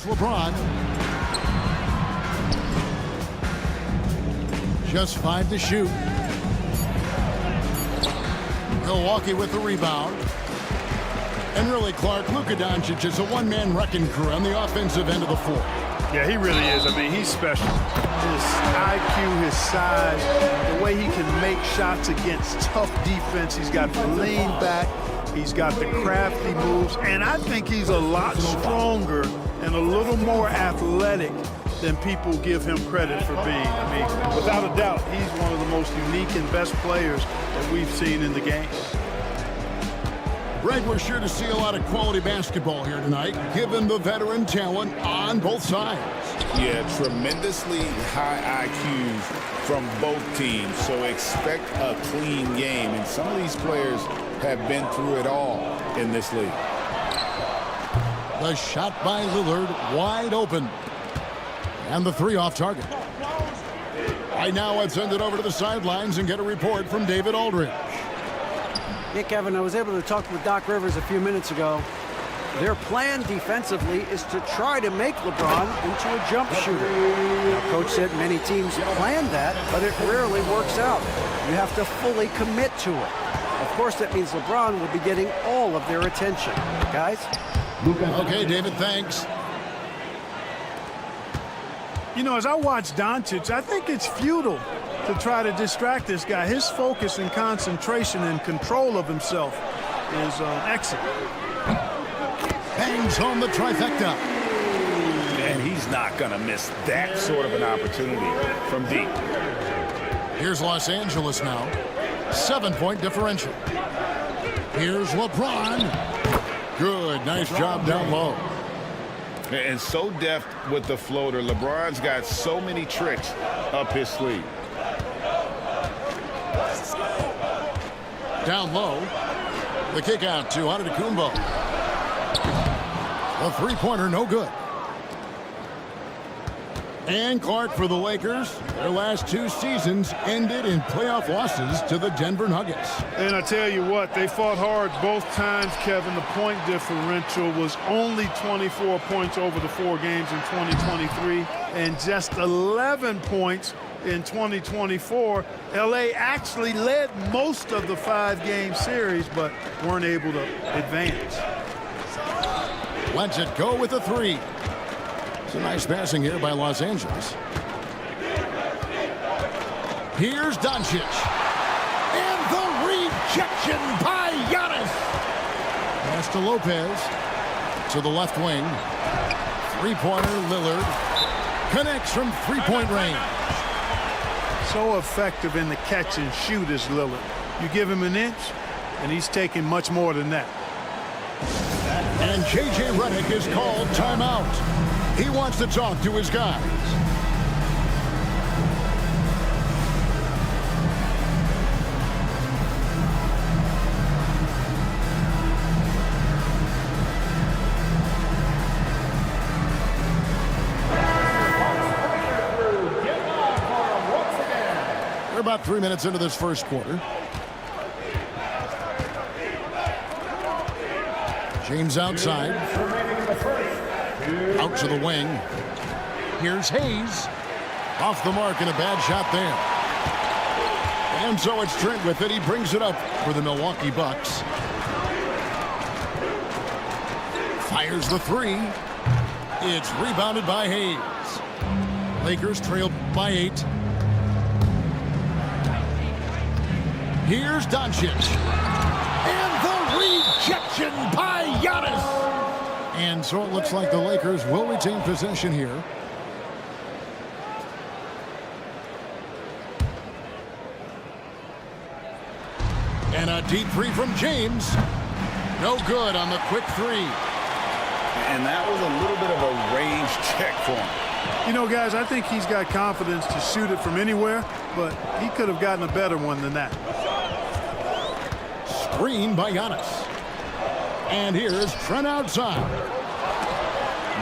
LeBron. Just 5 to shoot. Milwaukee with the rebound. And really, Clark, Luka Doncic is a one-man wrecking crew on the offensive end of the floor. Yeah, he really is. I mean, he's special. His IQ, his size, the way he can make shots against tough defense. He's got the lean back. He's got the crafty moves. And I think he's a lot stronger and a little more athletic than people give him credit for being. I mean, without a doubt, he's one of the most unique and best players that we've seen in the game. Greg, we're sure to see a lot of quality basketball here tonight, given the veteran talent on both sides. Yeah, tremendously high IQs from both teams, so expect a clean game. And some of these players have been through it all in this league. The shot by Lillard, wide open. And the three off target. Right now, let's send it over to the sidelines and get a report from David Aldridge. Yeah, Kevin, I was able to talk with Doc Rivers a few minutes ago. Their plan defensively is to try to make LeBron into a jump shooter. Now, Coach said many teams plan that, but it rarely works out. You have to fully commit to it. Of course, that means LeBron will be getting all of their attention. Guys? Okay, David, thanks. You know, as I watch Doncic, I think it's futile to try to distract this guy. His focus and concentration and control of himself is excellent. Bangs home the trifecta. And he's not going to miss that sort of an opportunity from deep. Here's Los Angeles now. 7-point differential. Here's LeBron. Good, nice job down low. And so deft with the floater. LeBron's got so many tricks up his sleeve. Down low. The kick out to Antetokounmpo. A three-pointer, no good. And Clark for the Lakers. Their last 2 seasons ended in playoff losses to the Denver Nuggets. And I tell you what, they fought hard both times, Kevin. The point differential was only 24 points over the 4 games in 2023 and just 11 points in 2024. LA actually led most of the 5-game series, but weren't able to advance. Lets it go with a 3. It's a nice passing here by Los Angeles. Here's Doncic. And the rejection by Giannis. Pass to Lopez. To the left wing. Three-pointer, Lillard. Connects from three-point range. So effective in the catch and shoot is Lillard. You give him an inch, and he's taking much more than that. And J.J. Redick is called timeout. He wants to talk to his guys. We're about 3 minutes into this first quarter. James outside. Out to the wing. Here's Hayes. Off the mark and a bad shot there. And so it's Trent with it. He brings it up for the Milwaukee Bucks. Fires the 3. It's rebounded by Hayes. Lakers trailed by 8. Here's Doncic. And the rejection by Giannis. And so it looks like the Lakers will retain possession here. And a deep 3 from James. No good on the quick 3. And that was a little bit of a range check for him. You know, guys, I think he's got confidence to shoot it from anywhere, but he could have gotten a better one than that. Screen by Giannis. And here's Trent outside.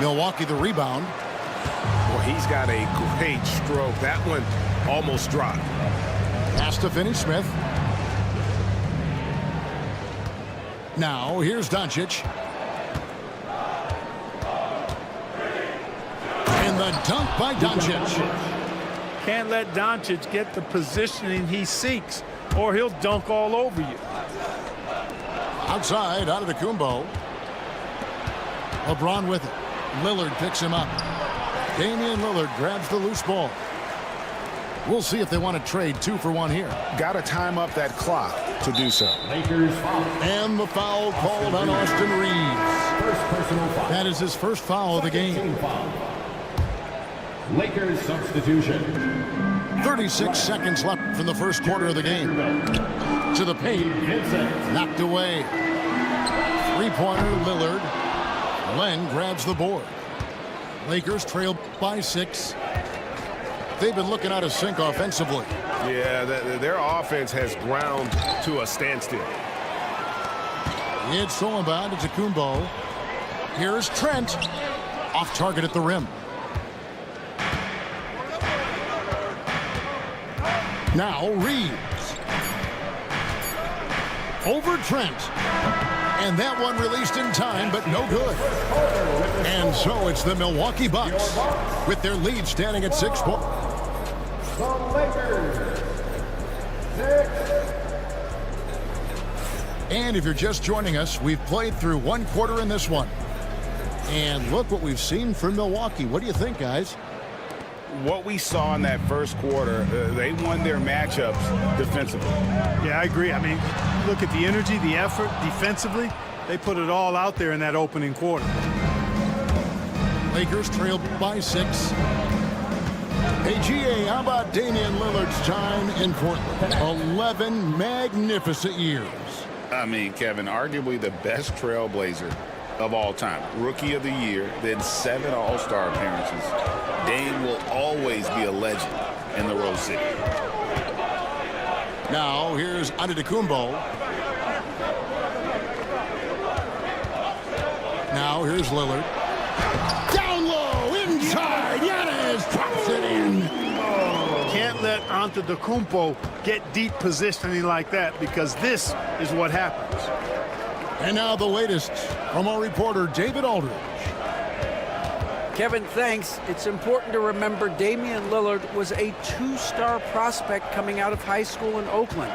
Milwaukee the rebound. Well, he's got a great stroke. That one almost dropped. Pass to Finney-Smith. Now here's Doncic. And the dunk by Doncic. Can't let Doncic get the positioning he seeks, or he'll dunk all over you. Outside, out of the Kumbo. LeBron with it. Lillard picks him up. Damian Lillard grabs the loose ball. We'll see if they want to trade 2 for 1 here. Got to time up that clock to do so. And the foul called on Austin Reeves. That is his first foul of the game. Lakers substitution. 36 seconds left from the first quarter of the game. To the paint. Knocked away. Three-pointer, Lillard. Len grabs the board. Lakers trail by 6. They've been looking out of sync offensively. Yeah, their offense has ground to a standstill. It's stolen by Antetokounmpo. Here's Trent. Off target at the rim. Now Reeves. Over Trent. And that one released in time, but no good. And so it's the Milwaukee Bucks with their lead standing at 6 points. And if you're just joining us, we've played through 1 quarter in this one. And look what we've seen from Milwaukee. What do you think, guys? What we saw in that first quarter, they won their matchups defensively. Yeah, I agree. I mean, look at the energy, the effort defensively. They put it all out there in that opening quarter. Lakers trail by 6. Hey, GA, how about Damian Lillard's time in Portland? 11 magnificent years. I mean, Kevin, arguably the best trailblazer of all time. Rookie of the year, then 7 All-Star appearances. Dame will always be a legend in the Rose City. Now, here's Antetokounmpo. Now, here's Lillard. Down low, inside, Giannis drops it in. Can't let Antetokounmpo get deep positioning like that, because this is what happens. And now the latest from our reporter, David Aldridge. Kevin, thanks. It's important to remember Damian Lillard was a 2-star prospect coming out of high school in Oakland.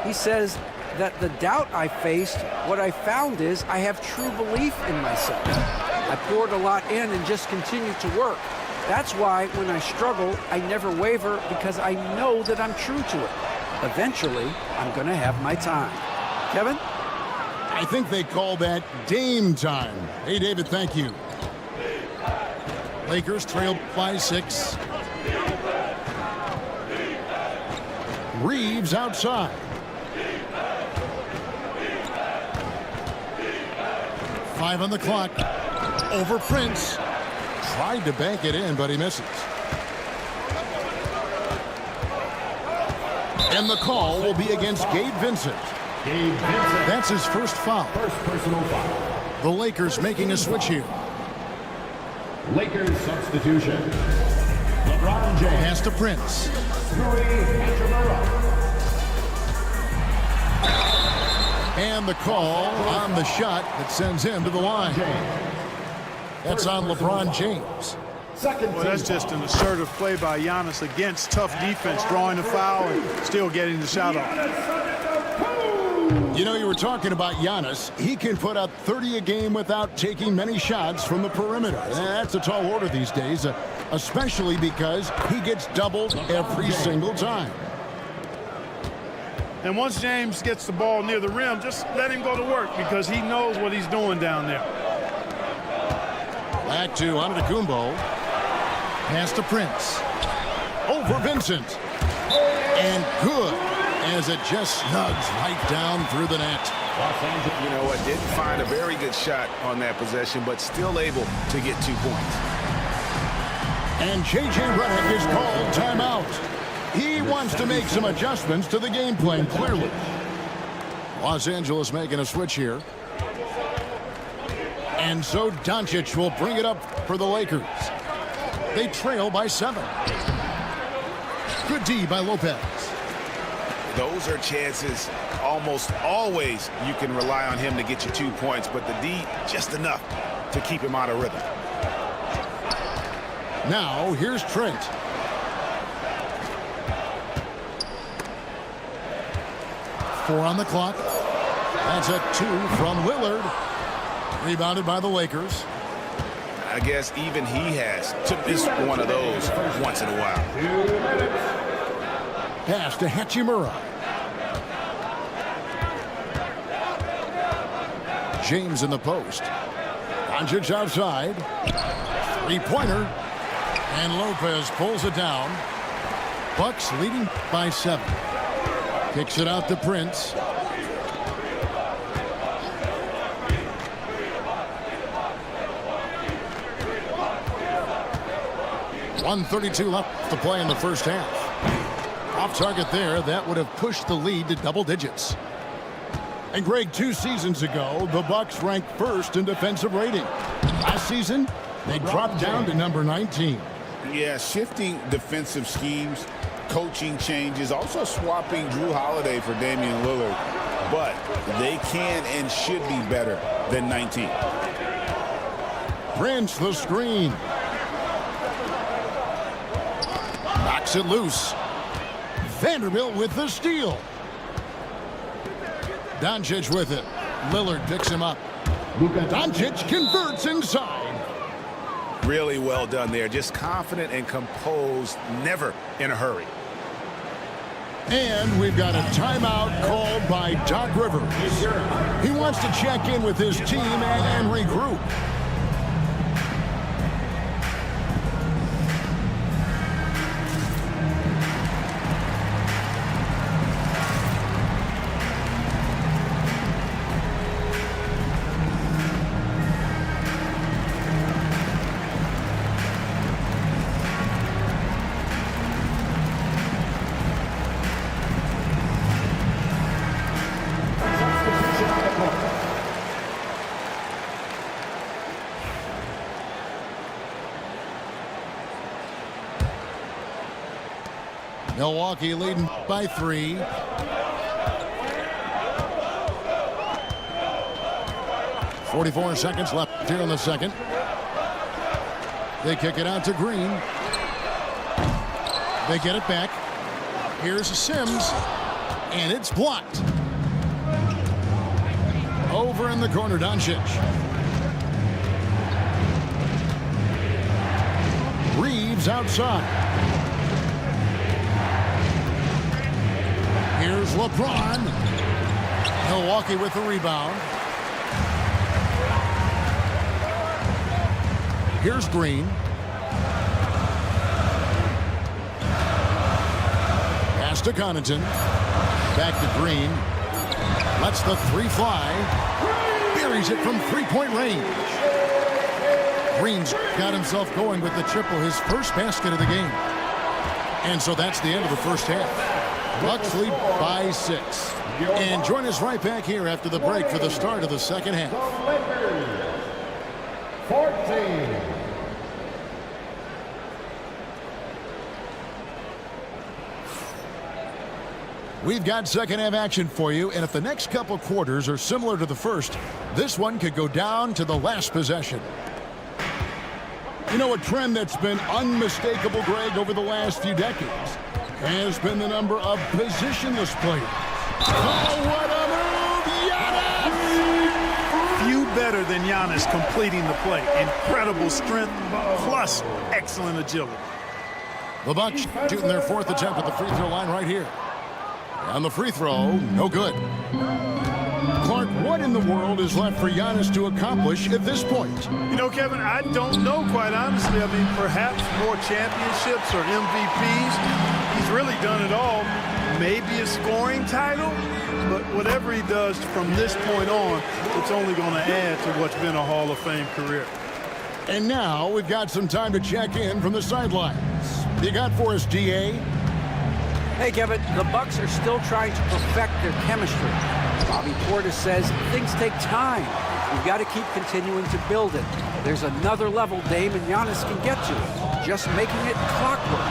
He says that the doubt I faced, what I found is I have true belief in myself. I poured a lot in and just continued to work. That's why when I struggle, I never waver, because I know that I'm true to it. Eventually, I'm going to have my time. Kevin? I think they call that Dame time. Hey, David, thank you. Lakers trail by 6. Reeves outside. Five on the clock. Over Prince. Tried to bank it in, but he misses. And the call will be against Gabe Vincent. That's his first foul. First personal foul. The Lakers making a switch here. Lakers substitution. LeBron James. Pass to Prince. And the call on the shot that sends him to the line. That's on LeBron James. Well, that's just an assertive play by Giannis against tough defense, drawing the foul and still getting the shot off. You know, you were talking about Giannis. He can put up 30 a game without taking many shots from the perimeter. That's a tall order these days, especially because he gets doubled every single time. And once James gets the ball near the rim, just let him go to work, because he knows what he's doing down there. Back to Antetokounmpo. Pass to Prince. Over Vincent. And good, as it just snugs right down through the net. You know what? Didn't find a very good shot on that possession, but still able to get 2 points. And J.J. Redick is called timeout. He wants to make some adjustments to the game plan, clearly. Los Angeles making a switch here. And so Doncic will bring it up for the Lakers. They trail by 7. Good D by Lopez. Those are chances almost always you can rely on him to get you 2 points, but the D just enough to keep him out of rhythm. Now, here's Trent. Four on the clock. That's a 2 from Lillard. Rebounded by the Lakers. I guess even he has to miss one of those once in a while. Pass to Hachimura. James in the post. Doncic outside. Three-pointer. And Lopez pulls it down. Bucks leading by 7. Kicks it out to Prince. .132 left to play in the first half. Off target there. That would have pushed the lead to double digits. And Greg, 2 seasons ago, the Bucks ranked first in defensive rating. Last season, they dropped down to number 19. Yeah, shifting defensive schemes, coaching changes, also swapping Drew Holiday for Damian Lillard. But they can and should be better than 19. Prince the screen. Knocks it loose. Vanderbilt with the steal. Doncic with it. Lillard picks him up. Doncic converts inside. Really well done there. Just confident and composed, never in a hurry. And we've got a timeout called by Doc Rivers. He wants to check in with his team and regroup. Milwaukee leading by 3. .44 seconds left here in the second. They kick it out to Green. They get it back. Here's Sims, and it's blocked. Over in the corner, Doncic. Reeves outside. Here's LeBron. Milwaukee with the rebound. Here's Green. Pass to Connaughton. Back to Green. Lets the 3 fly. Buries it from 3-point range. Green's got himself going with the triple, his first basket of the game. And so that's the end of the first half. Bucks lead by 6. And join us right back here after the break for the start of the second half. 14. We've got second half action for you, and if the next couple quarters are similar to the first, this one could go down to the last possession. You know, a trend that's been unmistakable, Greg, over the last few decades has been the number of positionless players. Oh, what a move! Giannis! Few better than Giannis completing the play. Incredible strength plus excellent agility. The Bucks shooting their 4th attempt at the free throw line right here. And the free throw, no good. Clark, what in the world is left for Giannis to accomplish at this point? You know, Kevin, I don't know, quite honestly. I mean, perhaps more championships or MVPs. He's really done it all. Maybe a scoring title, but whatever he does from this point on, it's only going to add to what's been a Hall of Fame career. And now we've got some time to check in from the sidelines. You got for us, DA? Hey, Kevin, the Bucks are still trying to perfect their chemistry. Bobby Portis says things take time. You've got to keep continuing to build it. There's another level Dame and Giannis can get to, just making it clockwork.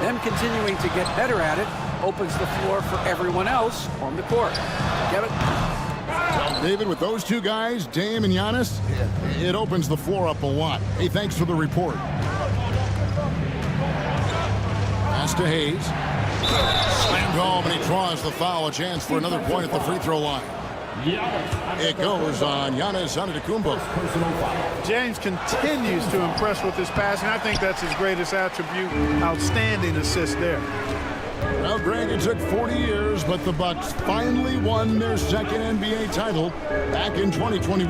Them continuing to get better at it opens the floor for everyone else on the court. Kevin? Well, David, with those two guys, Dame and Giannis, it opens the floor up a lot. Hey, thanks for the report. Pass to Hayes. Slammed home, and he draws the foul. A chance for another point at the free throw line. It goes on Giannis Antetokounmpo. James continues to impress with his passing. I think that's his greatest attribute. Outstanding assist there. Well, Greg, it took 40 years, but the Bucks finally won their second NBA title back in 2021.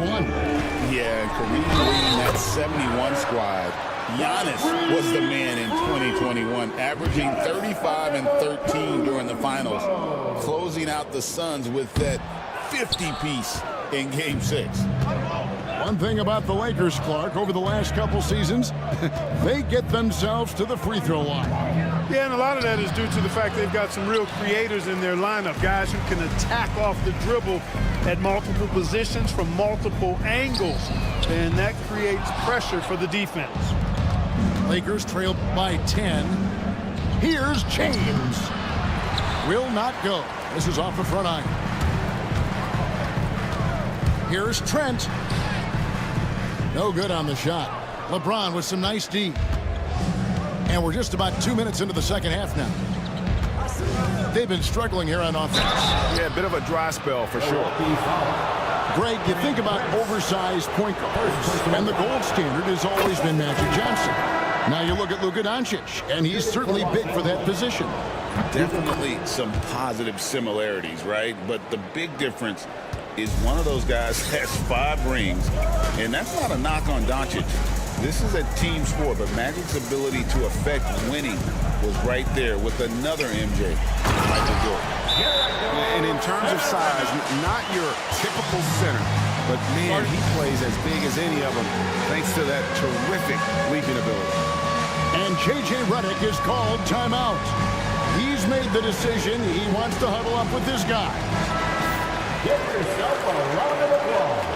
Yeah, Kareem leading that 71 squad. Giannis was the man in 2021, averaging 35 and 13 during the finals, closing out the Suns with that 50-piece in Game 6. One thing about the Lakers, Clark, over the last couple seasons, they get themselves to the free throw line. Yeah, and a lot of that is due to the fact they've got some real creators in their lineup, guys who can attack off the dribble at multiple positions from multiple angles, and that creates pressure for the defense. Lakers trail by 10. Here's James. Will not go. This is off the front iron. Here's Trent. No good on the shot. LeBron with some nice D. And we're just about 2 minutes into the second half now. They've been struggling here on offense. Yeah, a bit of a dry spell for sure. Greg, you think about oversized point guards, and the gold standard has always been Magic Johnson. Now you look at Luka Doncic, and he's certainly big for that position. Definitely some positive similarities, right? But the big difference is one of those guys has 5 rings, and that's not a knock on Doncic. This is a team sport, but Magic's ability to affect winning was right there with another MJ, Michael Jordan. And in terms of size, not your typical center, but man, he plays as big as any of them thanks to that terrific leaping ability. And J.J. Redick is called timeout. He's made the decision. He wants to huddle up with this guy. Give yourself a round of applause.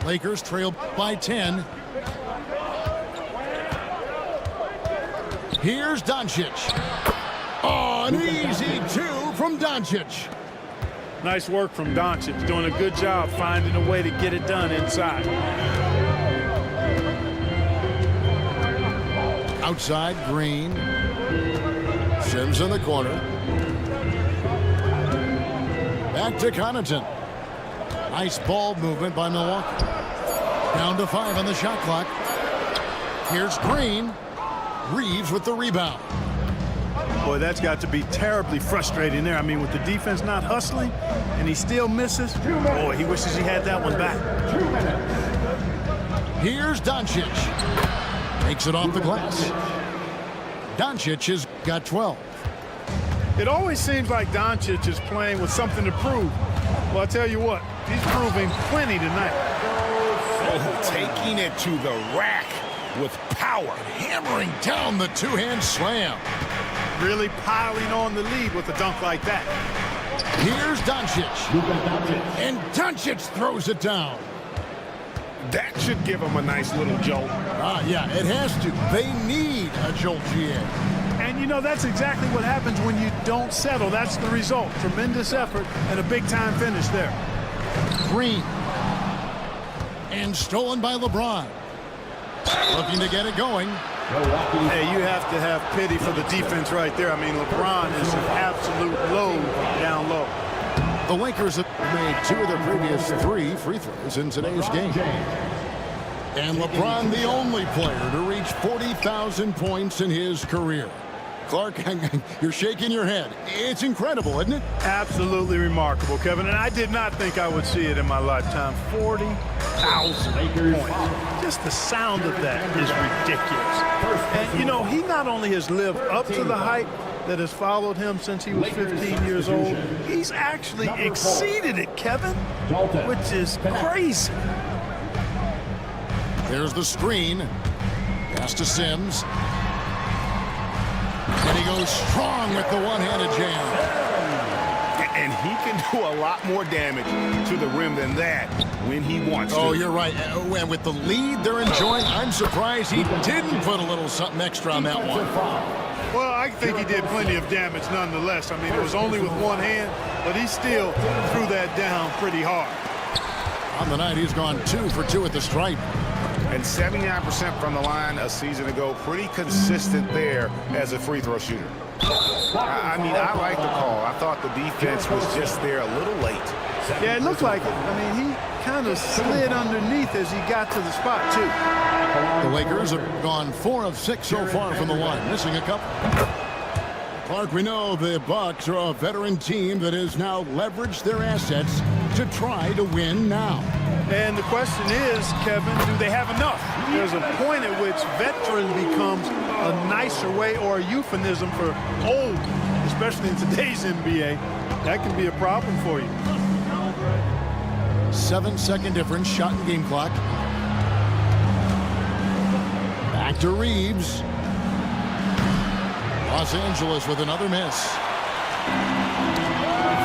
Lakers trail by 10. Here's Doncic. Oh, an easy 2 from Doncic. Nice work from Doncic, doing a good job finding a way to get it done inside. Outside, Green. Sims in the corner. Back to Connaughton. Nice ball movement by Milwaukee. Down to 5 on the shot clock. Here's Green. Reeves with the rebound. Boy, that's got to be terribly frustrating there. I mean, with the defense not hustling and he still misses, boy, he wishes he had that one back. 2 minutes. Here's Doncic. Takes it off the glass. Doncic has got 12. It always seems like Doncic is playing with something to prove. Well, I tell you what, he's proving plenty tonight. Oh, taking it to the rack with power. Hammering down the two-hand slam. Really piling on the lead with a dunk like that. Here's Doncic. And Doncic throws it down. That should give him a nice little jolt. Yeah, it has to. They need a jolt, GA. And, you know, that's exactly what happens when you don't settle. That's the result. Tremendous effort and a big-time finish there. Green. And stolen by LeBron. Looking to get it going. Hey, you have to have pity for the defense right there. I mean, LeBron is an absolute load down low. The Lakers have made 2 of their previous 3 free throws in today's game. And LeBron, the only player to reach 40,000 points in his career. Clark, you're shaking your head. It's incredible, isn't it? Absolutely remarkable, Kevin. And I did not think I would see it in my lifetime. 40,000 points. Just the sound of that is ridiculous. And, you know, he not only has lived up to the hype that has followed him since he was 15 years old, he's actually exceeded it, Kevin, which is crazy. There's the screen. Pass to Sims. And he goes strong with the one-handed jam. And he can do a lot more damage to the rim than that when he wants to. Oh, you're right. And with the lead they're enjoying, I'm surprised he didn't put a little something extra on that one. Well, I think he did plenty of damage nonetheless. I mean, it was only with one hand, but he still threw that down pretty hard. On the night, he's gone 2 for 2 at the stripe. And 79% from the line a season ago. Pretty consistent there as a free throw shooter. I mean, I like the call. I thought the defense was just there a little late. Yeah, it looked like it. I mean, he kind of slid underneath as he got to the spot, too. The Lakers have gone 4 of 6 so far from the line, missing a couple. Clark, we know the Bucks are a veteran team that has now leveraged their assets to try to win now. And the question is, Kevin, do they have enough? There's a point at which veteran becomes a nicer way or a euphemism for old, especially in today's NBA. That can be a problem for you. 7-second difference, shot and game clock. Back to Reeves. Los Angeles with another miss.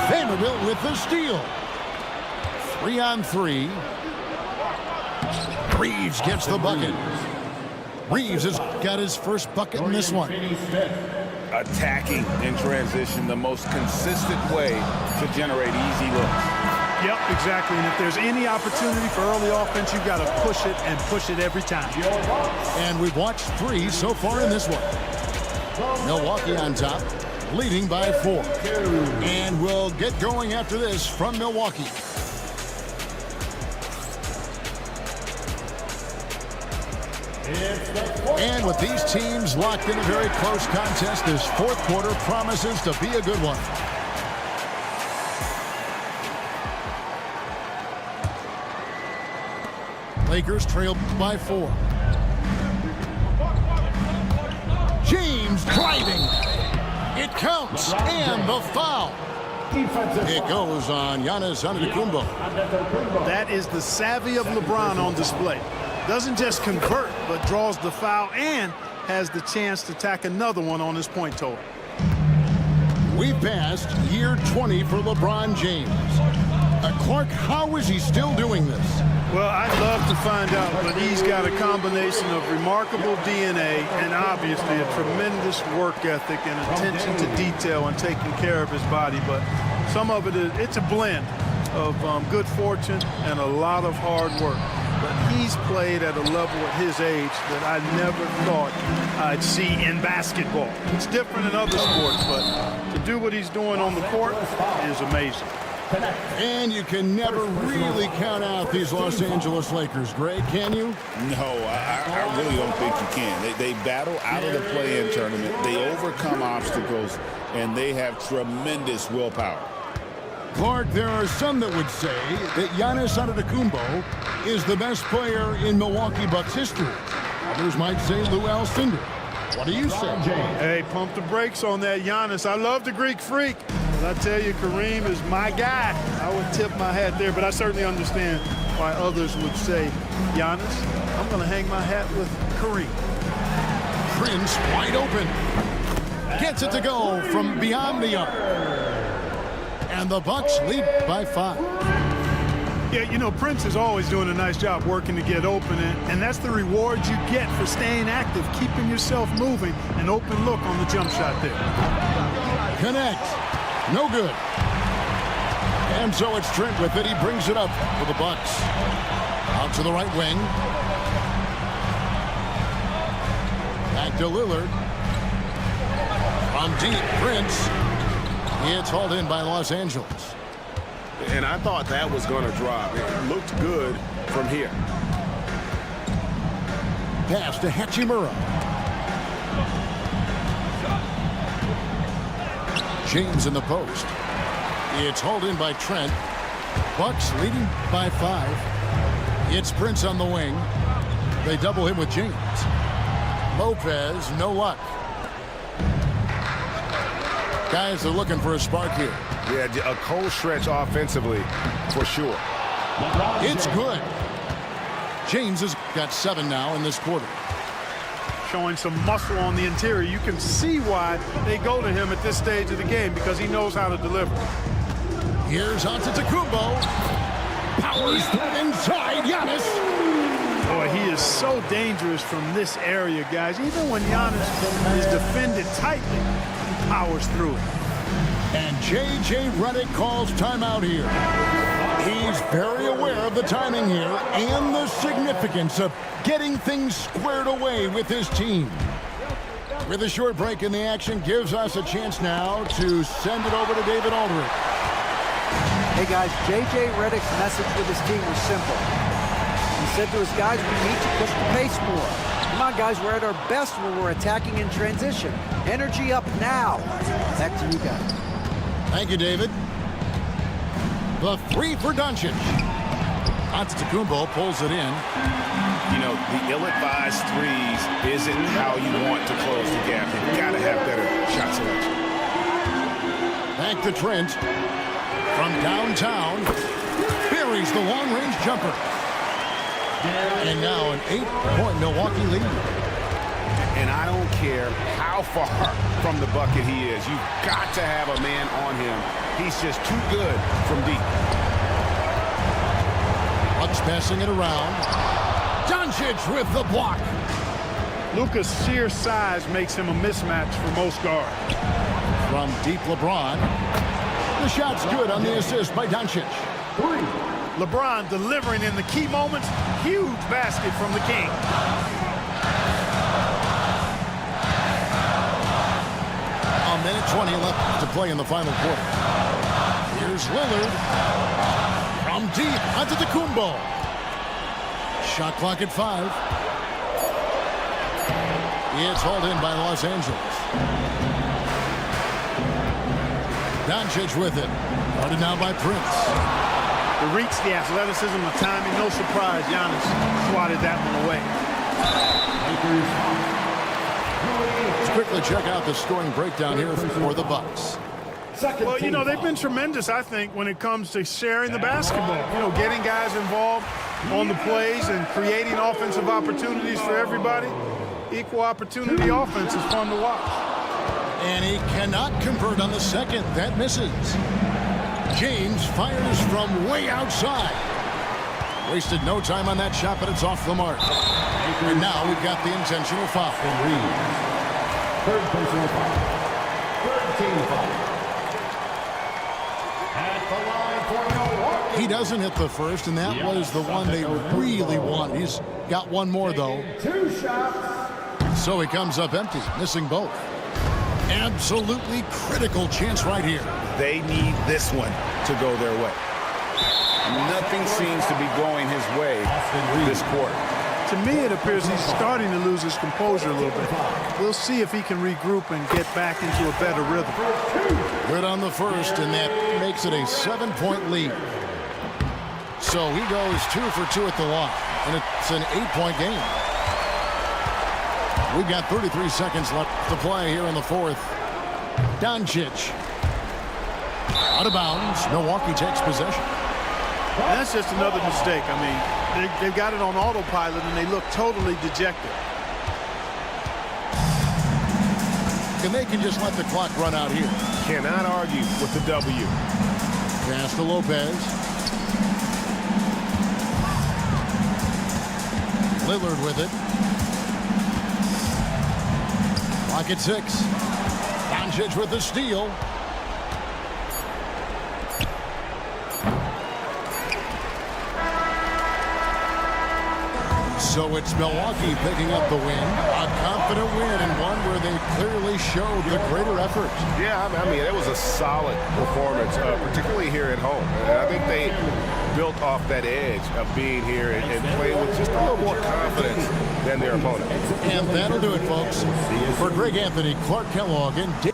Vanderbilt with the steal. 3-on-3. Reeves gets the bucket. Reeves has got his first bucket in this one. Attacking in transition, the most consistent way to generate easy looks. Yep, exactly. And if there's any opportunity for early offense, you've got to push it and push it every time. And we've watched 3 so far in this one. Milwaukee on top, leading by 4. And we'll get going after this from Milwaukee. And with these teams locked in a very close contest, this fourth quarter promises to be a good one. Lakers trail by 4. James driving. It counts, and the foul. It goes on Giannis Antetokounmpo. That is the savvy of LeBron on display. Doesn't just convert, but draws the foul and has the chance to tack another one on his point total. We passed year 20 for LeBron James. Clark, how is he still doing this? Well, I'd love to find out, but he's got a combination of remarkable DNA and obviously a tremendous work ethic and attention to detail and taking care of his body. But some of it's a blend of good fortune and a lot of hard work. But he's played at a level at his age that I never thought I'd see in basketball. It's different in other sports, but to do what he's doing on the court is amazing. And you can never really count out these Los Angeles Lakers, Greg, can you? No, I really don't think you can. They battle out of the play-in tournament. They overcome obstacles, and they have tremendous willpower. Clark, there are some that would say that Giannis Antetokounmpo is the best player in Milwaukee Bucks history. Others might say Lou Alcindor. What do you say? Hey, pump the brakes on that Giannis. I love the Greek freak. But I tell you, Kareem is my guy. I would tip my hat there, but I certainly understand why others would say, Giannis, I'm going to hang my hat with Kareem. Prince wide open. Gets it to go from beyond the arc. And the Bucks lead by 5. Yeah, you know, Prince is always doing a nice job working to get open, and that's the reward you get for staying active, keeping yourself moving, an open look on the jump shot there. Connect. No good. And so it's Trent with it. He brings it up for the Bucks. Out to the right wing. Back to Lillard. From deep, Prince. It's hauled in by Los Angeles. And I thought that was going to drop. It looked good from here. Pass to Hachimura. James in the post. It's hauled in by Trent. Bucks leading by 5. It's Prince on the wing. They double him with James. Lopez, no luck. Guys are looking for a spark here. Yeah, a cold stretch offensively for sure. It's good. James has got 7 now in this quarter. Showing some muscle on the interior. You can see why they go to him at this stage of the game, because he knows how to deliver. Here's Antetokounmpo. Powers inside Giannis. Boy, he is so dangerous from this area, guys. Even when Giannis is defended tightly, he powers through it. And J.J. Redick calls timeout here. He's very aware of the timing here and the significance of getting things squared away with his team. With a short break in the action, gives us a chance now to send it over to David Aldridge. Hey guys, J.J. Redick's message with his team was simple. He said to his guys, we need to push the pace more. Come on guys, we're at our best when we're attacking in transition. Energy up now. Back to you guys. Thank you, David. The three for Doncic. Antetokounmpo pulls it in. You know, the ill-advised threes isn't how you want to close the gap. You've got to have better shot selection. Back to Trent. From downtown, buries the long-range jumper. And now an 8-point Milwaukee lead. And I don't care how far from the bucket he is. You've got to have a man on him. He's just too good from deep. Bucks passing it around. Doncic with the block. Luka's sheer size makes him a mismatch for most guards. From deep, LeBron. The shot's good on the assist by Doncic. LeBron delivering in the key moments. Huge basket from the King. A minute 20 left to play in the final quarter. Here's Lillard. From deep, Antetokounmpo. Shot clock at 5. It's hauled in by Los Angeles. Doncic with it. Guarded now by Prince. The reach, the athleticism, the timing, no surprise. Giannis swatted that one away. Let's quickly check out the scoring breakdown here for the Bucks. Well, you know, they've been tremendous, I think, when it comes to sharing the basketball. You know, getting guys involved on the plays and creating offensive opportunities for everybody. Equal opportunity offense is fun to watch. And he cannot convert on the second. That misses. James fires from way outside. Wasted no time on that shot, but it's off the mark. And now we've got the intentional foul. Third personal foul. Third team foul. At the line for Milwaukee. He doesn't hit the first, and that was the one they really want. He's got one more, though. 2 shots. So he comes up empty, missing both. Absolutely critical chance right here. They need this one to go their way. Nothing seems to be going his way this quarter. To me, it appears he's starting to lose his composure a little bit. We'll see if he can regroup and get back into a better rhythm. Good on the first, and that makes it a 7-point lead. So he goes 2 for 2 at the line, and it's an 8-point game. We've got 33 seconds left to play here in the fourth. Doncic. Out of bounds. Milwaukee takes possession. That's just another mistake. I mean, they've got it on autopilot, and they look totally dejected. And they can just let the clock run out here. Cannot argue with the W. Pass to Lopez. Lillard with it. Clock at 6. Doncic with the steal. So it's Milwaukee picking up the win. A confident win, and one where they clearly showed the greater effort. Yeah, I mean, it was a solid performance, particularly here at home. And I think they built off that edge of being here and playing with just a little more confidence than their opponent. And that'll do it, folks. For Greg Anthony, Clark Kellogg, and Dave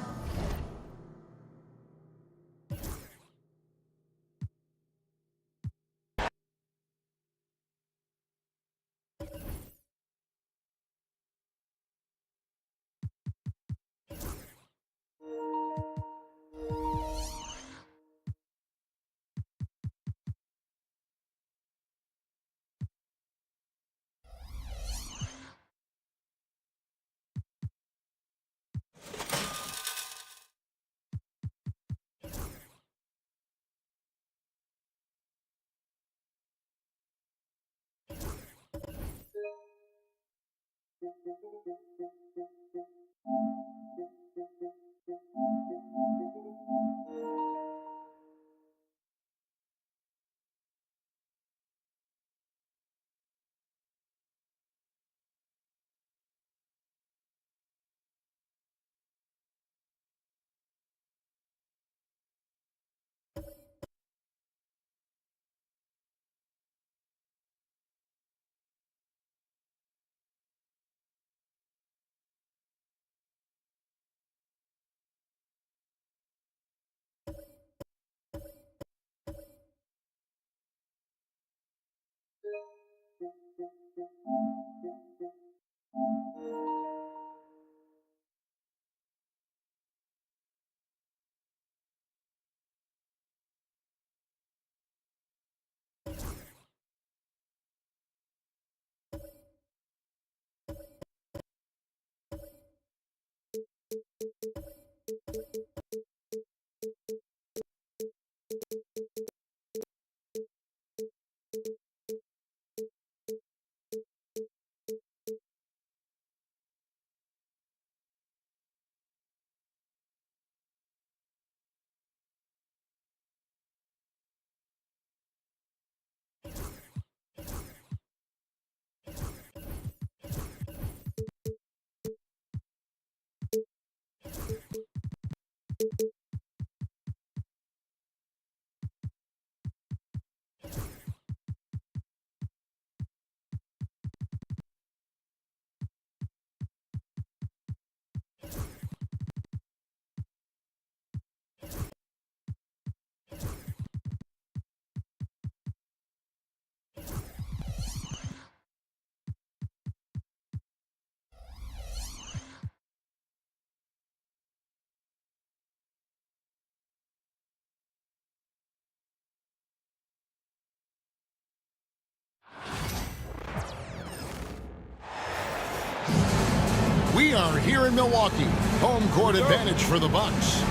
We are here in Milwaukee. Home court advantage for the Bucks.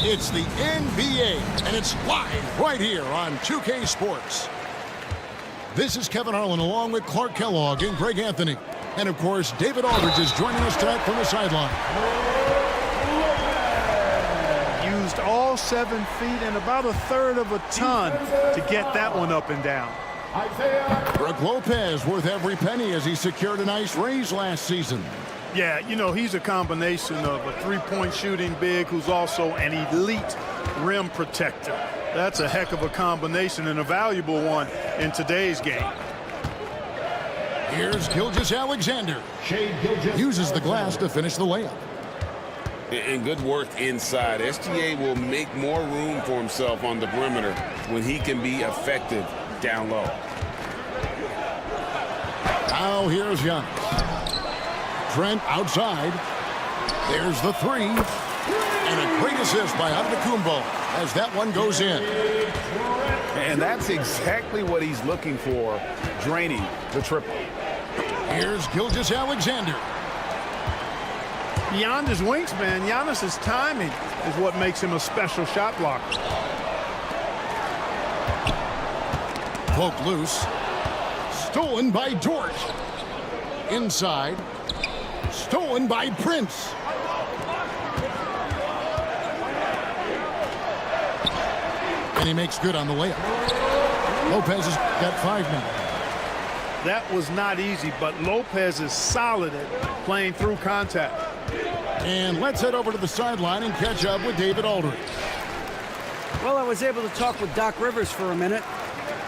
It's the NBA, and it's live right here on 2K Sports. This is Kevin Harlan along with Clark Kellogg and Greg Anthony. And, of course, David Aldridge is joining us tonight from the sideline. Used all 7 feet and about a third of a ton to get that one up and down. Brook Lopez worth every penny as he secured a nice raise last season. Yeah, you know, he's a combination of a three-point shooting big who's also an elite rim protector. That's a heck of a combination and a valuable one in today's game. Here's Gilgeous-Alexander. Uses the glass to finish the layup. And good work inside. SGA will make more room for himself on the perimeter when he can be effective down low. Now here's Giannis. Trent outside. There's the three. And a great assist by Antetokounmpo as that one goes in. And that's exactly what he's looking for, draining the triple. Here's Gilgeous-Alexander. Beyond his wingspan, Giannis's timing is what makes him a special shot blocker. Poke loose. Stolen by Dort. Inside. Stolen by Prince. And he makes good on the layup. Lopez has got 5 now. That was not easy, but Lopez is solid at playing through contact. And let's head over to the sideline and catch up with David Aldridge. Well, I was able to talk with Doc Rivers for a minute.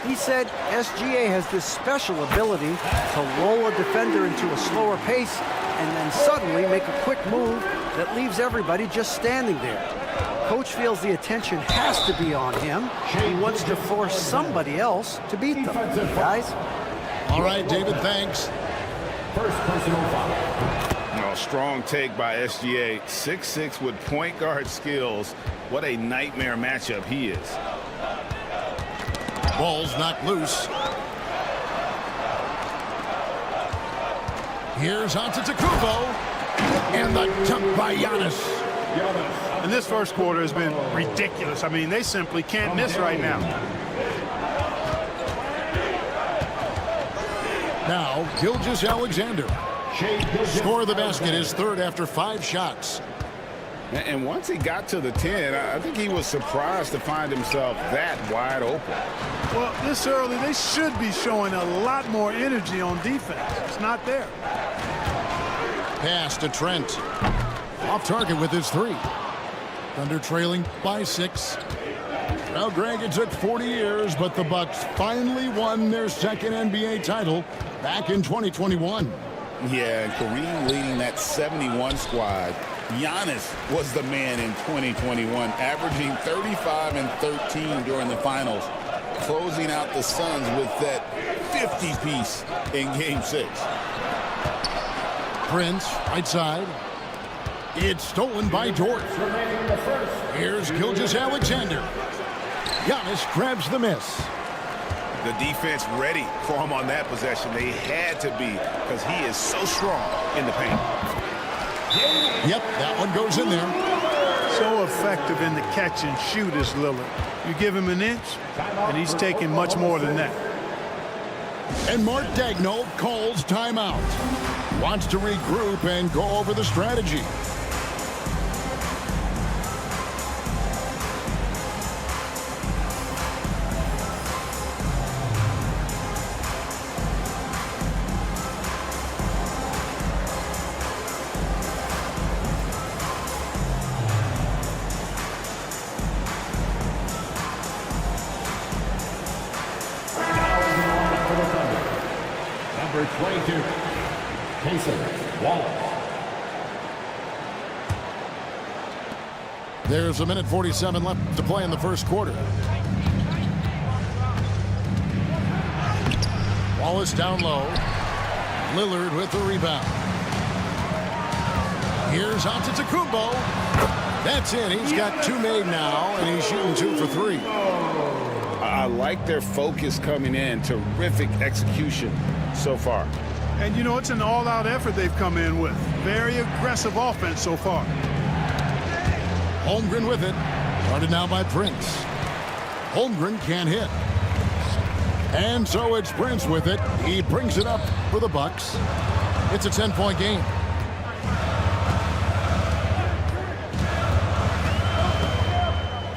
He said SGA has this special ability to lull a defender into a slower pace and then suddenly make a quick move that leaves everybody just standing there. Coach feels the attention has to be on him. He wants to force somebody else to beat them. Guys? All right, David, thanks. First personal foul. Oh, strong take by SGA. 6'6" with point guard skills. What a nightmare matchup he is. Ball's knocked loose. Here's Antetokounmpo. And the dunk by Giannis. And this first quarter has been ridiculous. I mean, they simply can't miss right now. Now, Gilgeous-Alexander. Score of the basket, his third after 5 shots. And once he got to the 10, I think he was surprised to find himself that wide open. Well, this early, they should be showing a lot more energy on defense. It's not there. Pass to Trent. Off target with his 3. Thunder trailing by 6. Well, Greg, it took 40 years, but the Bucks finally won their second NBA title back in 2021. Yeah, and Kareem leading that 71 squad. Giannis was the man in 2021, averaging 35 and 13 during the finals, closing out the Suns with that 50-piece in Game 6. Prince, right side. It's stolen by Dort. Here's Gilgeous-Alexander. Giannis grabs the miss. The defense ready for him on that possession. They had to be because he is so strong in the paint. Yep, that one goes in there. So effective in the catch and shoot is Lillard. You give him an inch, and he's taking much more than that. And Mark Daigneault calls timeout. Wants to regroup and go over the strategy. Number 22, Wallace. There's a minute 47 left to play in the first quarter. Wallace down low. Lillard with the rebound. Here's Antetokounmpo. That's it. He's got two made now, and he's shooting 2 for 3. I like their focus coming in. Terrific execution so far. And, you know, it's an all-out effort they've come in with. Very aggressive offense so far. Holmgren with it. Guarded now by Prince. Holmgren can't hit. And so it's Prince with it. He brings it up for the Bucks. It's a 10-point game.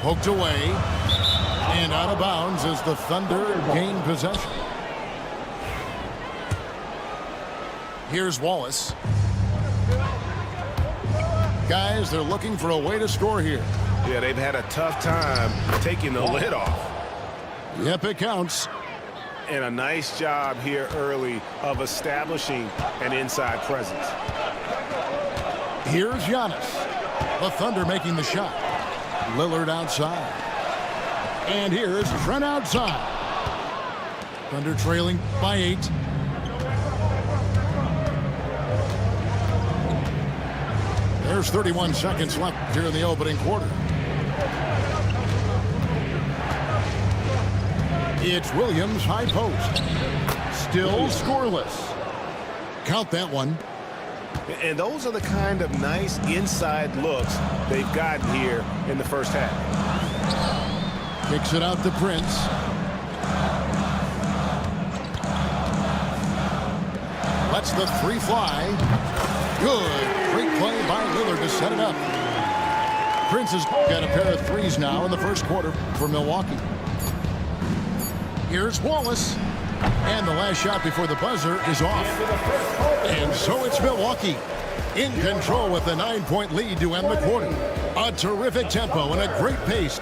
Poked away. And out of bounds as the Thunder gain possession. Here's Wallace. Guys, they're looking for a way to score here. Yeah, they've had a tough time taking the lid off. Yep, it counts. And a nice job here early of establishing an inside presence. Here's Giannis. The Thunder making the shot. Lillard outside. And here's Trent outside. Thunder trailing by 8. There's 31 seconds left here in the opening quarter. It's Williams high post. Still scoreless. Count that one. And those are the kind of nice inside looks they've gotten here in the first half. Kicks it out to Prince. Lets the 3 fly. Good. Great play by Lillard to set it up. Prince has got a pair of 3s now in the first quarter for Milwaukee. Here's Wallace. And the last shot before the buzzer is off. And so it's Milwaukee in control with a 9-point lead to end the quarter. A terrific tempo and a great pace.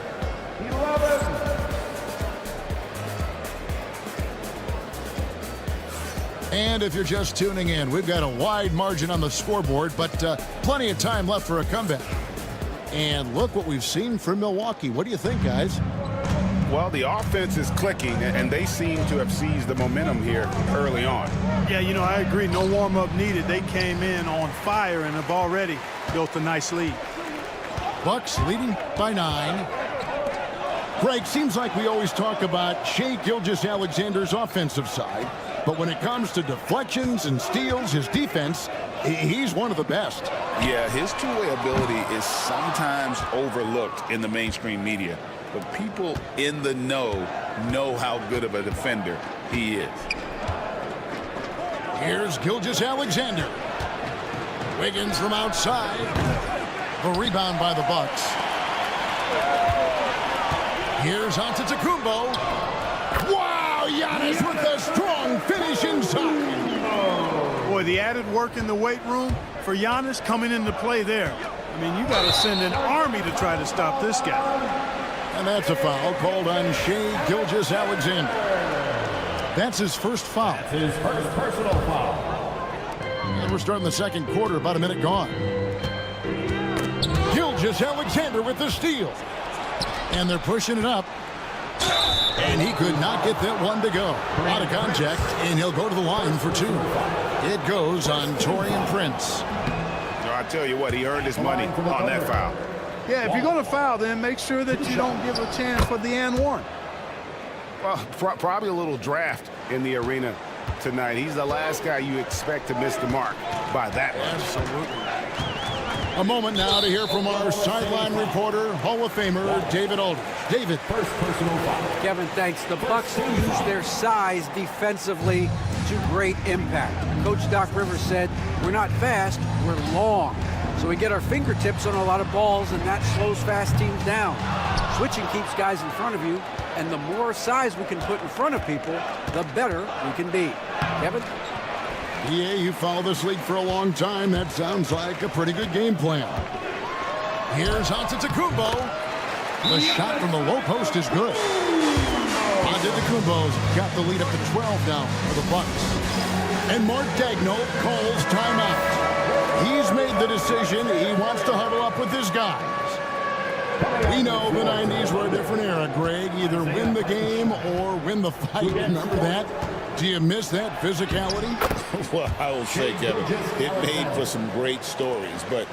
And if you're just tuning in, we've got a wide margin on the scoreboard, but plenty of time left for a comeback. And look what we've seen from Milwaukee. What do you think, guys? Well, the offense is clicking, and they seem to have seized the momentum here early on. Yeah, you know, I agree. No warm-up needed. They came in on fire and have already built a nice lead. Bucks leading by 9. Greg, seems like we always talk about Shai Gilgeous-Alexander's offensive side, but when it comes to deflections and steals, his defense, he's one of the best. Yeah, his two-way ability is sometimes overlooked in the mainstream media, but people in the know how good of a defender he is. Here's Gilgeous-Alexander. Wiggins from outside. The rebound by the Bucks. Here's Antetokounmpo. Wow, Giannis with a strong finish inside. Boy, the added work in the weight room for Giannis coming into play there. I mean, you got to send an army to try to stop this guy. And that's a foul called on Shai Gilgeous-Alexander. That's his first foul. That's his first personal foul. And we're starting the second quarter, about a minute gone. Gilgeous-Alexander with the steal. And they're pushing it up. And he could not get that one to go. Out of contact, and he'll go to the line for 2. It goes on Taurean Prince. I tell you what, he earned his money on that foul. Yeah, if you're going to foul, then make sure that you don't give a chance for the and one. Well, probably a little draft in the arena tonight. He's the last guy you expect to miss the mark by that much. Absolutely. A moment now to hear from our sideline reporter, Hall of Famer David Aldridge. David, First personal foul. Kevin, thanks. The Bucks use their size defensively to great impact. Coach Doc Rivers said, we're not fast, we're long. So we get our fingertips on a lot of balls, and that slows fast teams down. Switching keeps guys in front of you, and the more size we can put in front of people, the better we can be. Kevin? Yeah, you followed this league for a long time. That sounds like a pretty good game plan. Here's Antetokounmpo. The shot from the low post is good. Antetokounmpo's got the lead up to 12 now for the Bucks. And Mark Daigneault calls timeout. He's made the decision. He wants to huddle up with his guys. We know the 90s were a different era, Greg. Either win the game or win the fight. Remember that? Do you miss that physicality? Well, I will say, Kevin, it made for some great stories, but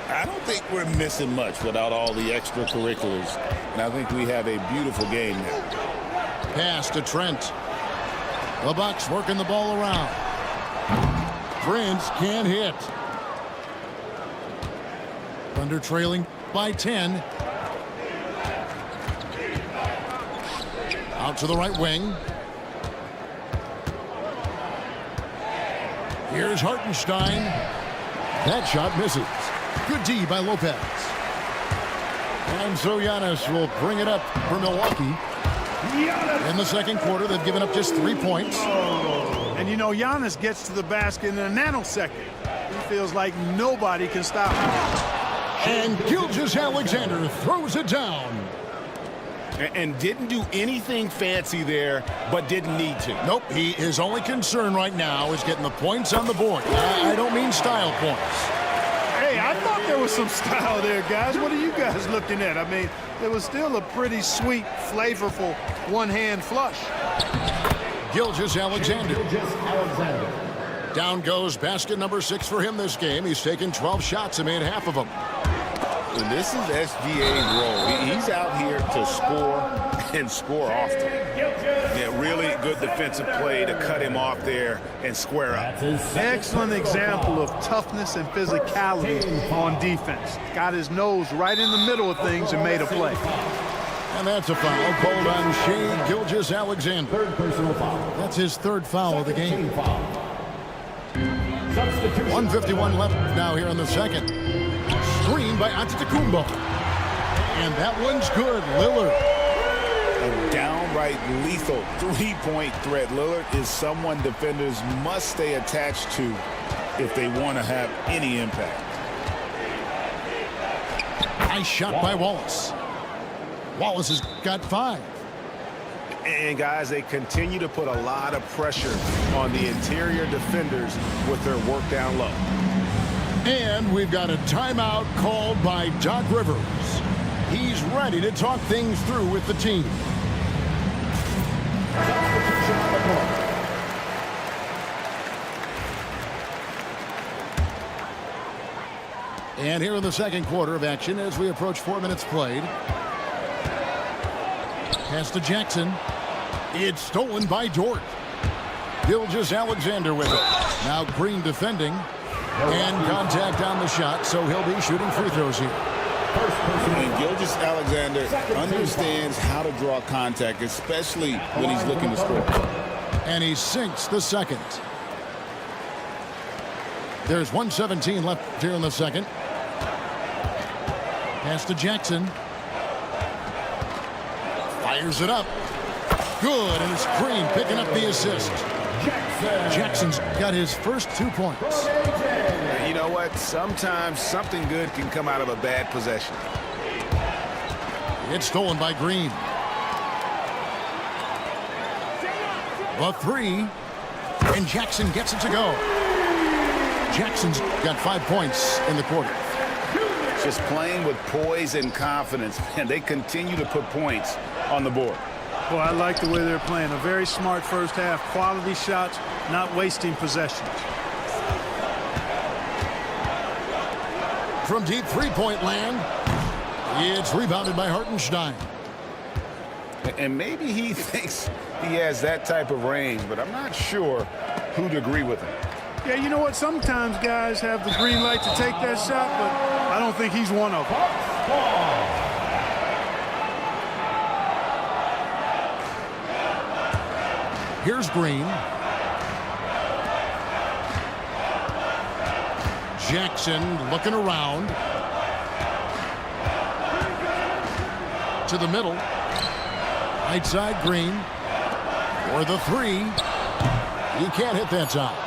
I don't think we're missing much without all the extracurriculars. And I think we have a beautiful game now. Pass to Trent. The Bucks working the ball around. Prince can't hit. Thunder trailing by 10. Out to the right wing. Here's Hartenstein. That shot misses. Good D by Lopez. And so Giannis will bring it up for Milwaukee. In the second quarter, they've given up just 3 points. And you know, Giannis gets to the basket in a nanosecond. He feels like nobody can stop him. And Gilgeous-Alexander throws it down. And didn't do anything fancy there, but didn't need to. Nope, his only concern right now is getting the points on the board. I don't mean style points. Hey, I thought there was some style there, guys. What are you guys looking at? I mean, it was still a pretty sweet, flavorful one-hand flush. Gilgeous-Alexander. Down goes basket number 6 for him this game. He's taken 12 shots and made half of them. And this is SGA's role. He's out here to score and score often. Yeah, really good defensive play to cut him off there and square up. Excellent example of toughness and physicality on defense. Got his nose right in the middle of things and made a play. And that's a foul called on Shai Gilgeous-Alexander. Third personal foul. That's his third foul of the game. Foul. Substitution. 1:51 left now here in the second. Screen by Antetokounmpo. And that one's good. Lillard. A downright lethal three-point threat. Lillard is someone defenders must stay attached to if they want to have any impact. Nice shot by Wallace. Wallace has got 5. And guys, they continue to put a lot of pressure on the interior defenders with their work down low. And we've got a timeout called by Doc Rivers. He's ready to talk things through with the team. And here in the second quarter of action as we approach 4 minutes played. Pass to Jackson. It's stolen by Dort. Gilgeous-Alexander with it. Now Green defending. And contact on the shot, so he'll be shooting free throws here. And Gilgeous-Alexander understands how to draw contact, especially when he's looking to score. And he sinks the second. There's 1:17 left here in the second. Pass to Jackson. Fires it up. Good, and it's Green picking up the assist. Jackson's got his first 2 points. You know what? Sometimes something good can come out of a bad possession. It's stolen by Green. The 3. And Jackson gets it to go. Jackson's got 5 points in the quarter. Just playing with poise and confidence, and they continue to put points on the board. Well, I like the way they're playing. A very smart first half. Quality shots, not wasting possessions. From deep three-point land, it's rebounded by Hartenstein. And maybe he thinks he has that type of range, but I'm not sure who'd agree with him. Yeah, you know what? Sometimes guys have the green light to take that shot, but I don't think he's one of them. Here's Green. Jackson looking around. To the middle. Right side, Green. For the three. He can't hit that time.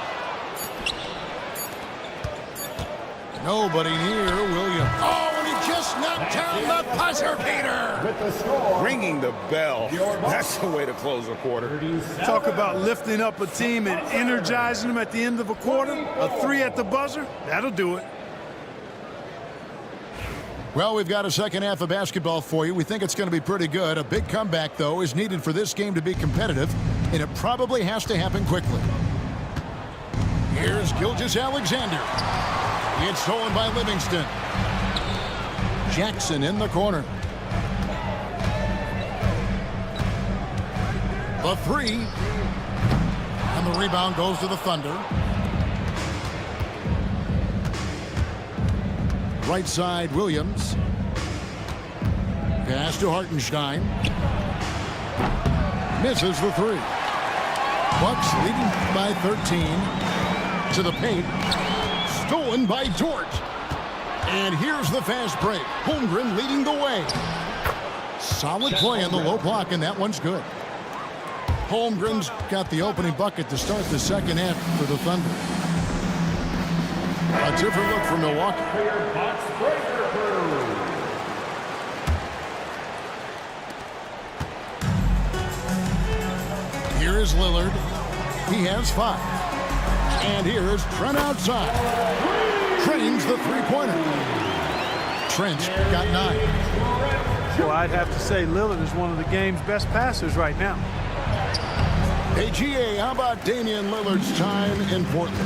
Nobody near Williams. Oh, and he just knocked down the buzzer beater. With the score. Ringing the bell. That's the way to close a quarter. Talk about lifting up a team and energizing them at the end of a quarter. A three at the buzzer, that'll do it. Well, we've got a second half of basketball for you. We think it's going to be pretty good. A big comeback, though, is needed for this game to be competitive, and it probably has to happen quickly. Here's Gilgeous-Alexander. It's stolen by Livingston. Jackson in the corner. The three. And the rebound goes to the Thunder. Right side, Williams. Pass to Hartenstein. Misses the three. Bucks leading by 13. To the paint. Stolen by Dort. And here's the fast break. Holmgren leading the way. Solid play on the low block, and that one's good. Holmgren's got the opening bucket to start the second half for the Thunder. A different look for Milwaukee. Here is Lillard. He has 5. And here's Trent outside. Trains the three-pointer. Trent's got 9. Well, I'd have to say Lillard is one of the game's best passers right now. Hey, GA, how about Damian Lillard's time in Portland?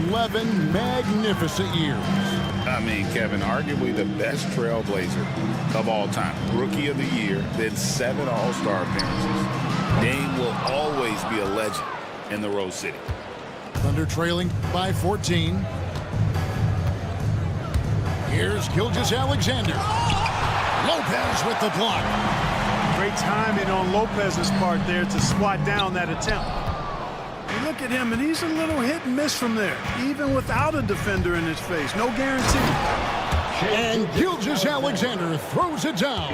11 magnificent years. I mean, Kevin, arguably the best trailblazer of all time. Rookie of the year, then 7 All-Star appearances. Dame will always be a legend in the Rose City. Thunder trailing by 14. Here's Gilgeous-Alexander. Lopez with the block. Great timing on Lopez's part there to squat down that attempt. You look at him, and he's a little hit and miss from there, even without a defender in his face. No guarantee. And Gilgeous-Alexander throws it down.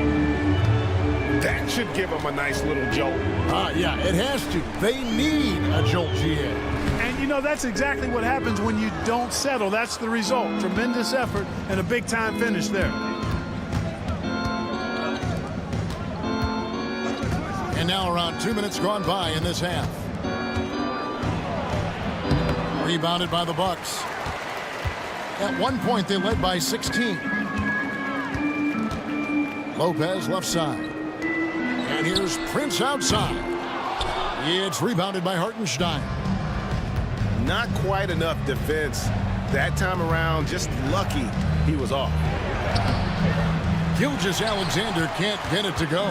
That should give him a nice little jolt. Yeah, it has to. They need a jolt, GA. And, you know, that's exactly what happens when you don't settle. That's the result. Tremendous effort and a big-time finish there. And now around 2 minutes gone by in this half. Rebounded by the Bucks. At one point, they led by 16. Lopez left side. And here's Prince outside. It's rebounded by Hartenstein. Not quite enough defense that time around. Just lucky he was off. Gilgeous-Alexander can't get it to go.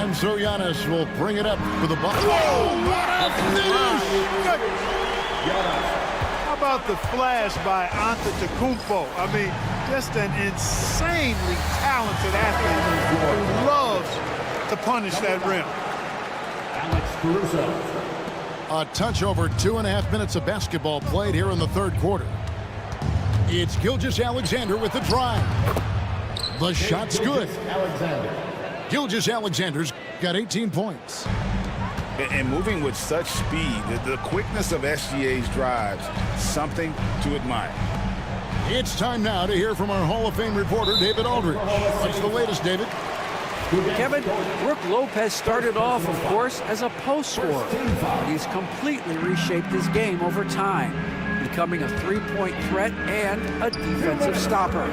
And so Giannis will bring it up for the Bucks. Whoa, what a finish! How about the flash by Antetokounmpo? I mean, just an insanely talented athlete who loves to punish that rim. Alex Caruso. A touch over 2.5 minutes of basketball played here in the third quarter. It's Gilgeous-Alexander with the drive. The shot's good. Gilgeous-Alexander's got 18 points. And moving with such speed, the quickness of SGA's drives, something to admire. It's time now to hear from our Hall of Fame reporter, David Aldridge. What's the latest, David? Kevin, Brook Lopez started off, of course, as a post scorer, but he's completely reshaped his game over time. He becoming a three-point threat and a defensive stopper.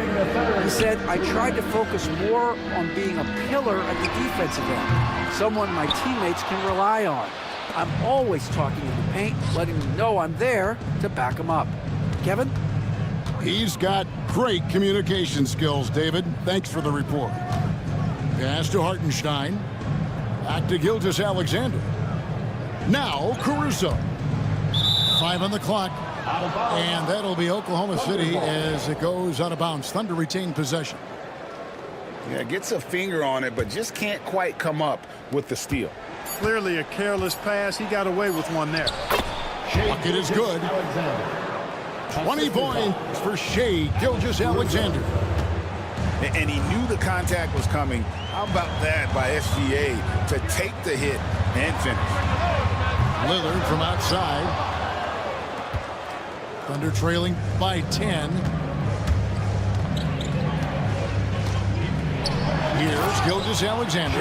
He said, I tried to focus more on being a pillar at the defensive end, someone my teammates can rely on. I'm always talking in the paint, letting them know I'm there to back them up. Kevin? He's got great communication skills, David. Thanks for the report. Pass to Hartenstein. Back to Gilgeous-Alexander. Now Caruso. 5 on the clock. And that'll be Oklahoma City as it goes out of bounds. Thunder retain possession. Yeah, gets a finger on it, but just can't quite come up with the steal. Clearly a careless pass. He got away with one there. Bucket is good. 20 points for Shai Gilgeous-Alexander. And he knew the contact was coming. How about that by SGA to take the hit and finish? Lillard from outside. Thunder trailing by 10. Here's Gilgeous-Alexander.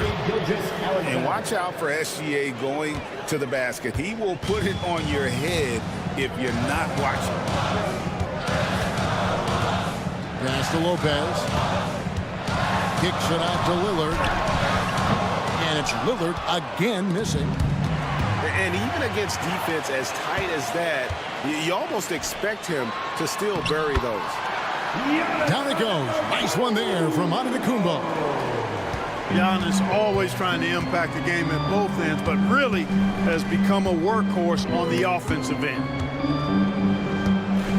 And watch out for SGA going to the basket. He will put it on your head if you're not watching. Pass to Lopez. Kicks it out to Lillard. And it's Lillard again missing. And even against defense as tight as that, you almost expect him to still bury those. Down it goes. Nice one there from Antetokounmpo. Giannis always trying to impact the game at both ends, but really has become a workhorse on the offensive end.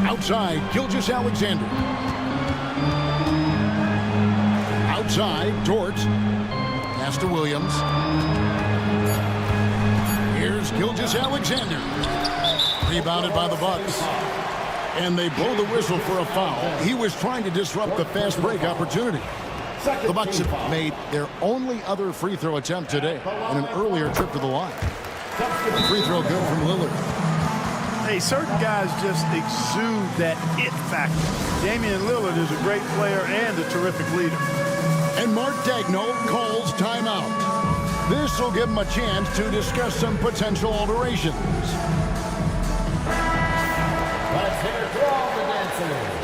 Outside, Gilgeous-Alexander. Outside, Dort. Pass to Williams. Here's Gilgeous-Alexander. Rebounded by the Bucks. And they blow the whistle for a foul. He was trying to disrupt the fast break opportunity. The Bucks have made their only other free throw attempt today in an earlier trip to the line. Free throw good from Lillard. Hey, certain guys just exude that it factor. Damian Lillard is a great player and a terrific leader. And Mark Daigneault calls timeout. This will give him a chance to discuss some potential alterations. Let's hear it for all the dancers.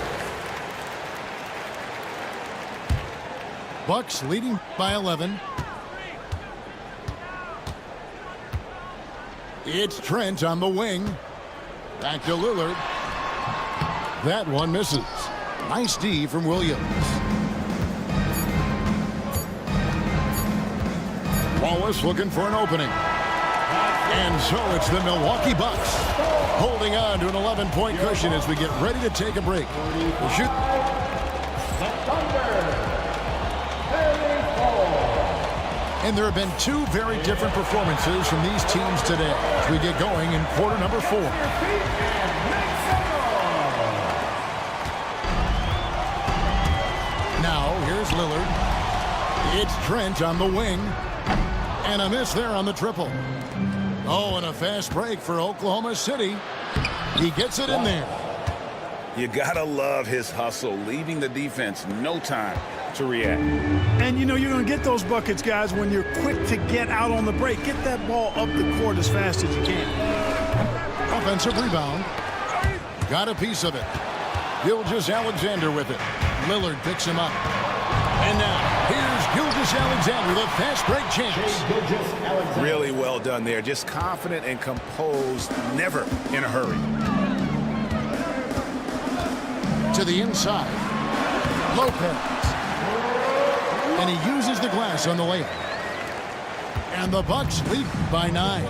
Bucks leading by 11. It's Trent on the wing. Back to Lillard. That one misses. Nice D from Williams. Wallace looking for an opening. And so it's the Milwaukee Bucks holding on to an 11-point cushion as we get ready to take a break. We'll shoot. And there have been two very different performances from these teams today as we get going in quarter number 4. Now, here's Lillard. It's Trent on the wing. And a miss there on the triple. Oh, and a fast break for Oklahoma City. He gets it in there. You gotta love his hustle, leaving the defense no time to react. And you know you're going to get those buckets, guys, when you're quick to get out on the break. Get that ball up the court as fast as you can. Offensive rebound. Got a piece of it. Gilgeous-Alexander with it. Lillard picks him up. And now, here's Gilgeous-Alexander, the fast break chance. Really well done there. Just confident and composed, never in a hurry. To the inside. Lopez. And he uses the glass on the layup. And the Bucks lead by 9.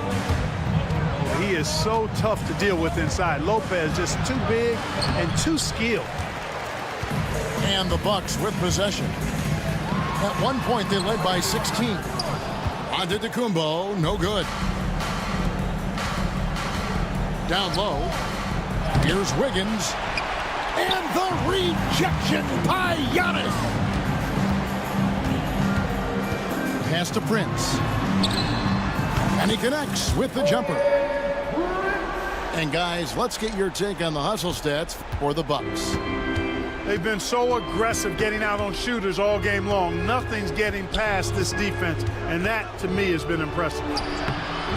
He is so tough to deal with inside. Lopez just too big and too skilled. And the Bucks with possession. At one point, they led by 16. Antetokounmpo, no good. Down low. Here's Wiggins. And the rejection by Giannis. Pass to Prince. And he connects with the jumper. And guys, let's get your take on the hustle stats for the Bucks. They've been so aggressive getting out on shooters all game long. Nothing's getting past this defense, and that, to me, has been impressive.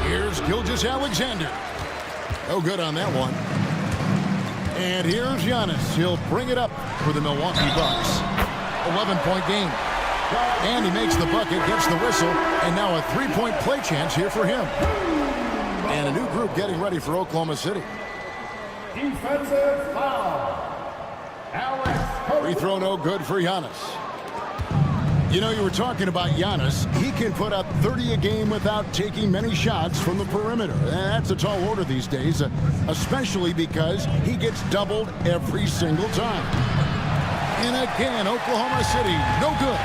Here's Gilgeous-Alexander. No good on that one. And here's Giannis. He'll bring it up for the Milwaukee Bucks. 11-point game. And he makes the bucket, gets the whistle, and now a three-point play chance here for him. And a new group getting ready for Oklahoma City. Defensive foul. Free throw no good for Giannis. You know, you were talking about Giannis. He can put up 30 a game without taking many shots from the perimeter. That's a tall order these days, especially because he gets doubled every single time. And again, Oklahoma City, no good.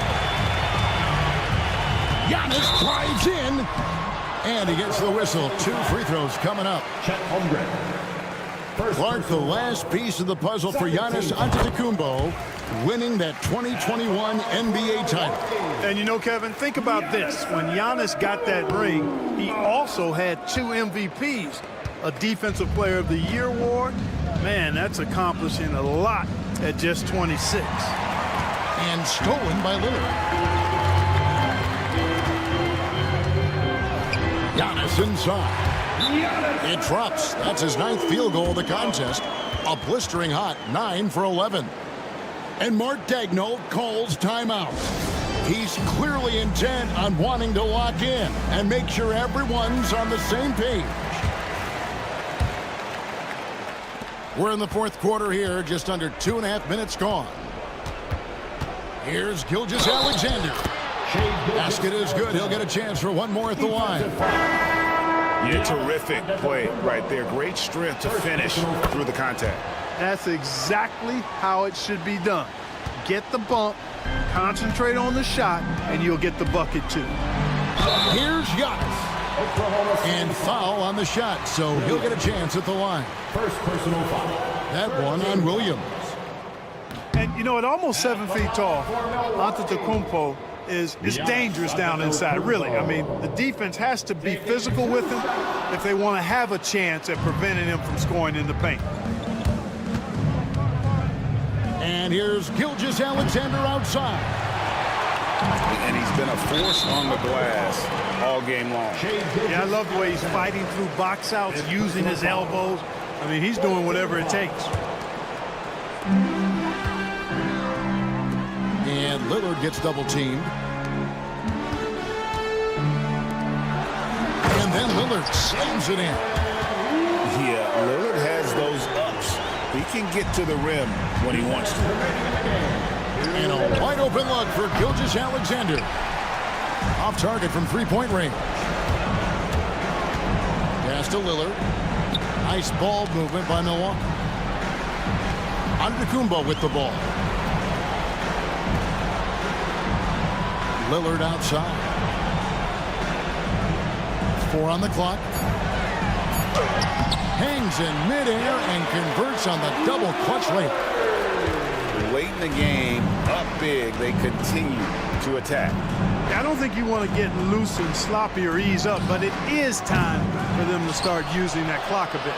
Giannis drives in, and he gets the whistle. 2 free throws coming up. Clark, the last piece of the puzzle for Giannis Antetokounmpo, winning that 2021 NBA title. And you know, Kevin, think about this. When Giannis got that ring, he also had 2 MVPs, a Defensive Player of the Year award. Man, that's accomplishing a lot at just 26. And stolen by Lillard. Giannis inside. It drops. That's his 9th field goal of the contest. A blistering hot 9 for 11. And Mark Daigneault calls timeout. He's clearly intent on wanting to lock in and make sure everyone's on the same page. We're in the 4th quarter here, just under 2.5 minutes gone. Here's Gilgeous-Alexander. Basket is good. He'll get a chance for one more at the line. Yeah, terrific play right there. Great strength to finish through the contact. That's exactly how it should be done. Get the bump, concentrate on the shot, and you'll get the bucket too. Here's Giannis. And foul on the shot, so he'll get a chance at the line. First personal foul. That one on Williams. And, you know, at almost 7 feet tall, Antetokounmpo is dangerous down inside, really. I mean, the defense has to be physical with him if they want to have a chance at preventing him from scoring in the paint. And here's Gilgeous-Alexander outside. And he's been a force on the glass all game long. Yeah, I love the way he's fighting through box outs, using his elbows. I mean, he's doing whatever it takes. And Lillard gets double teamed. And then Lillard slams it in. Yeah, Lillard has those ups. He can get to the rim when he wants to. And a wide open look for Gilgeous-Alexander. Off target from 3-point range. Pass to Lillard. Nice ball movement by Milwaukee. Antetokounmpo with the ball. Lillard outside. 4 on the clock. Hangs in midair and converts on the double clutch late. Late in the game, up big, they continue to attack. I don't think you want to get loose and sloppy or ease up, but it is time for them to start using that clock a bit.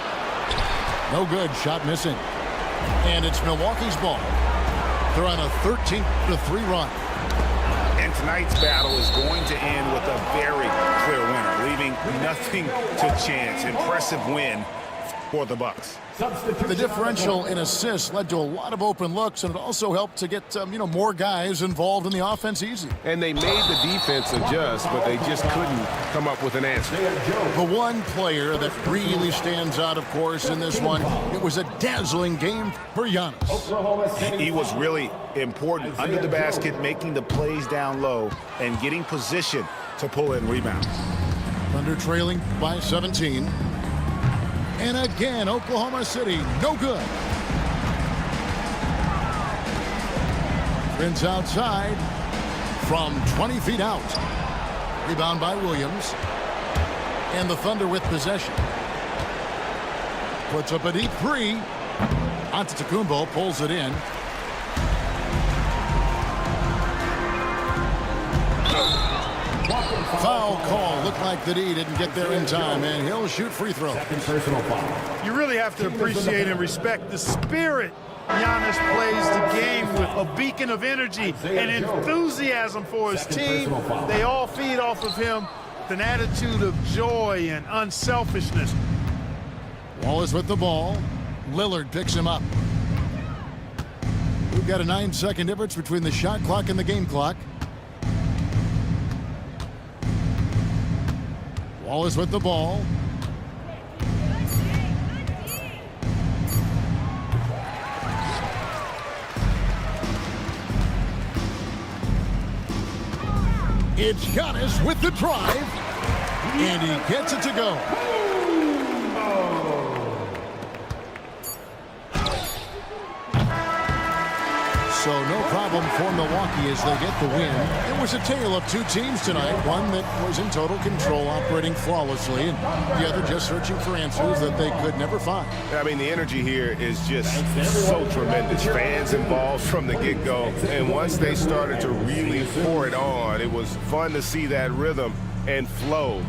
No good. Shot missing. And it's Milwaukee's ball. They're on a 13-3 run. And tonight's battle is going to end with a very clear winner, leaving nothing to chance. Impressive win for the Bucks. The differential in assists led to a lot of open looks, and it also helped to get more guys involved in the offense easy. And they made the defense adjust, but they just couldn't come up with an answer. The one player that really stands out, of course, in this one, it was a dazzling game for Giannis. He was really important under the basket, making the plays down low and getting position to pull in rebounds. Thunder trailing by 17. And again, Oklahoma City, no good. Prince outside from 20 feet out. Rebound by Williams. And the Thunder with possession. Puts up a deep 3. Antetokounmpo pulls it in. Foul call. Looked like the D didn't get there in time, and he'll shoot free throw. Personal foul. You really have to appreciate and respect the spirit Giannis plays the game with, a beacon of energy and enthusiasm for his team. They all feed off of him with an attitude of joy and unselfishness. Wallace with the ball. Lillard picks him up. We've got a 9-second difference between the shot clock and the game clock. Wallace with the ball. It's Giannis with the drive, and he gets it to go. So no problem for Milwaukee as they get the win. It was a tale of two teams tonight, one that was in total control, operating flawlessly, and the other just searching for answers that they could never find. I mean, the energy here is just so tremendous. Fans involved from the get-go, and once they started to really pour it on, it was fun to see that rhythm and flow